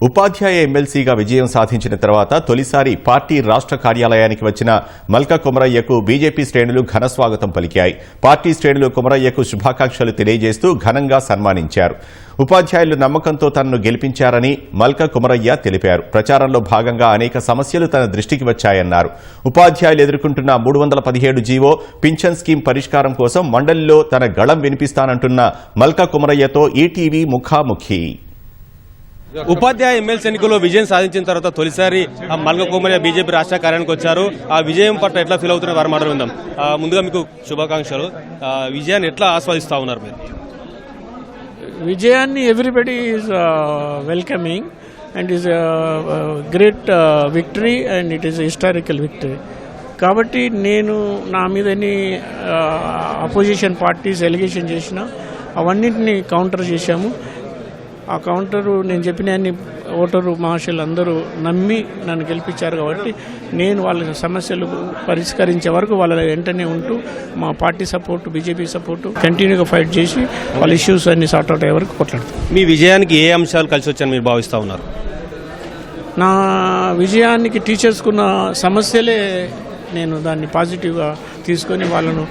ఉపాధ్యాయ ఎమ్మెల్సీగా విజయం సాధించిన తర్వాత తొలిసారి పార్టీ రాష్ట్ర కార్యాలయానికి వచ్చిన మల్కా కుమరయ్యకు బీజేపీ శ్రేణులు ఘన స్వాగతం పలికాయి. పార్టీ శ్రేణులు కుమరయ్యకు శుభాకాంక్షలు తెలియజేస్తూ ఘనంగా సన్మానించారు. ఉపాధ్యాయులు నమ్మకంతో తనను గెలిపించారని మల్కా కుమరయ్య తెలిపారు. ప్రచారంలో భాగంగా అనేక సమస్యలు తన దృష్టికి వచ్చాయన్నారు. ఉపాధ్యాయులు ఎదుర్కొంటున్న 317 జీవో పింఛన్ స్కీమ్ పరిష్కారం కోసం మండలిలో తన గళం వినిపిస్తానంటున్న మల్కా కుమరయ్యతో ఈటీవీ ముఖాముఖి. ఉపాధ్యాయ ఎమ్మెల్సీ ఎన్నికల్లో విజయం సాధించిన తర్వాత తొలిసారి మల్కా కుమరయ్య బీజేపీ రాష్ట్ర కార్యానికి వచ్చారు. ఆ విజయం పట్ల ఎట్లా ఫీల్ అవుతున్నారు వారు మాట్లాడి ఉందాం. ముందుగా మీకు శుభాకాంక్షలు. విజయాన్ని ఎట్లా ఆస్వాదిస్తా ఉన్నారు మీరు? విజయాన్ని everybody is welcoming and is great victory and it is historical victory. కాబట్టి నేను నా మీద ఎన్ని అపోజిషన్ పార్టీస్ ఎలిగేషన్ చేసినా అవన్నింటినీ కౌంటర్ చేశాము. ఆ కౌంటరు నేను చెప్పిన అన్ని ఓటరు మహాశయులు అందరూ నమ్మి నన్ను గెలిపించారు. కాబట్టి నేను వాళ్ళ సమస్యలు పరిష్కరించే వరకు వాళ్ళ వెంటనే ఉంటూ మా పార్టీ సపోర్టు, బీజేపీ సపోర్టు కంటిన్యూగా ఫైట్ చేసి వాళ్ళ ఇష్యూస్ అన్ని సార్ట్ అవుట్ అయ్యే వరకు కొట్లాడతాం. మీ విజయానికి ఏ అంశాలు కలిసి వచ్చాయని మీరు భావిస్తూ ఉన్నారు? నా విజయానికి టీచర్స్కున్న సమస్యలే నేను దాన్ని పాజిటివ్గా తీసుకొని వాళ్ళను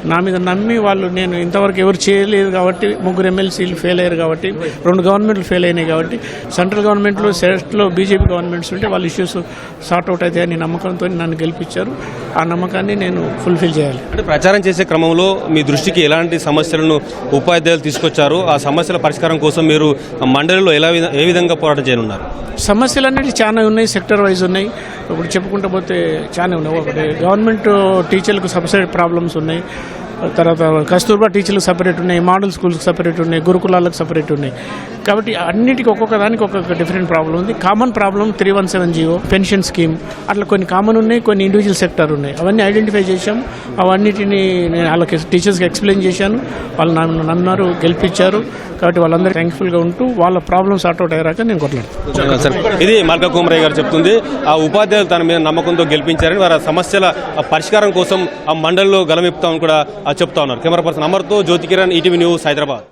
నా మీద నమ్మి వాళ్ళు నేను ఇంతవరకు ఎవరు చేయలేదు కాబట్టి 3 ఎమ్మెల్సీలు ఫెయిల్ అయ్యారు కాబట్టి 2 గవర్నమెంట్లు ఫెయిల్ అయినాయి కాబట్టి సెంట్రల్ గవర్నమెంట్లో స్టేట్లో బీజేపీ గవర్నమెంట్స్ ఉంటే వాళ్ళ ఇష్యూస్ సార్ట్ అవుట్ అవుతాయని నమ్మకంతో నన్ను గెలిపించారు. ఆ నమ్మకాన్ని నేను ఫుల్ఫిల్ చేయాలి. అంటే ప్రచారం చేసే క్రమంలో మీ దృష్టికి ఎలాంటి సమస్యలను ఉపాధ్యాయులు తీసుకొచ్చారు? ఆ సమస్యల పరిష్కారం కోసం మీరు మండలిలో ఏ విధంగా పోరాటం చేయనున్నారు? సమస్యలు అనేవి చాలా ఉన్నాయి, సెక్టర్ వైజ్ ఉన్నాయి. ఇప్పుడు చెప్పుకుంటూ పోతే చాలా ఉన్నాయి. ఒకటి గవర్నమెంట్ టీచర్లకు సబ్సిడీ ప్రాబ్లమ్స్ ఉన్నాయి, తర్వాత కస్తూర్బా టీచర్లకు సపరేట్ ఉన్నాయి, మోడల్ స్కూల్స్కి సపరేట్ ఉన్నాయి, గురుకులాలకు సపరేట్ ఉన్నాయి. కాబట్టి అన్నిటికీ ఒక్కొక్క దానికి ఒక్కొక్క డిఫరెంట్ ప్రాబ్లం ఉంది. Common problem 317 GO pension scheme, అట్లా కొన్ని కామన్ ఉన్నాయి, కొన్ని ఇండివిజువల్ సెక్టర్ ఉన్నాయి. అవన్నీ ఐడెంటిఫై చేశాము. అవన్నిటిని నేను వాళ్ళకి టీచర్స్కి ఎక్స్ప్లెయిన్ చేశాను. వాళ్ళు నమ్మారు, గెలిపించారు. కాబట్టి వాళ్ళందరూ థ్యాంక్ఫుల్గా ఉంటూ వాళ్ళ ప్రాబ్లమ్స్ సార్ట్ అవుట్ అయ్యాక నేను కొట్లాడుతాను. ఇది మల్కా కుమరయ్య గారు చెప్తుంది. ఆ ఉపాధ్యాయులు తన మీద నమ్మకంతో గెలిపించారని, వారి సమస్యల పరిష్కారం కోసం ఆ మండలిలో గలమిపుతామని కూడా చెప్తా ఉన్నారు. కెమెరా పర్సన్ అమర్తో జ్యోతి కిరణ్, ఈటీవీ న్యూస్, హైదరాబాద్.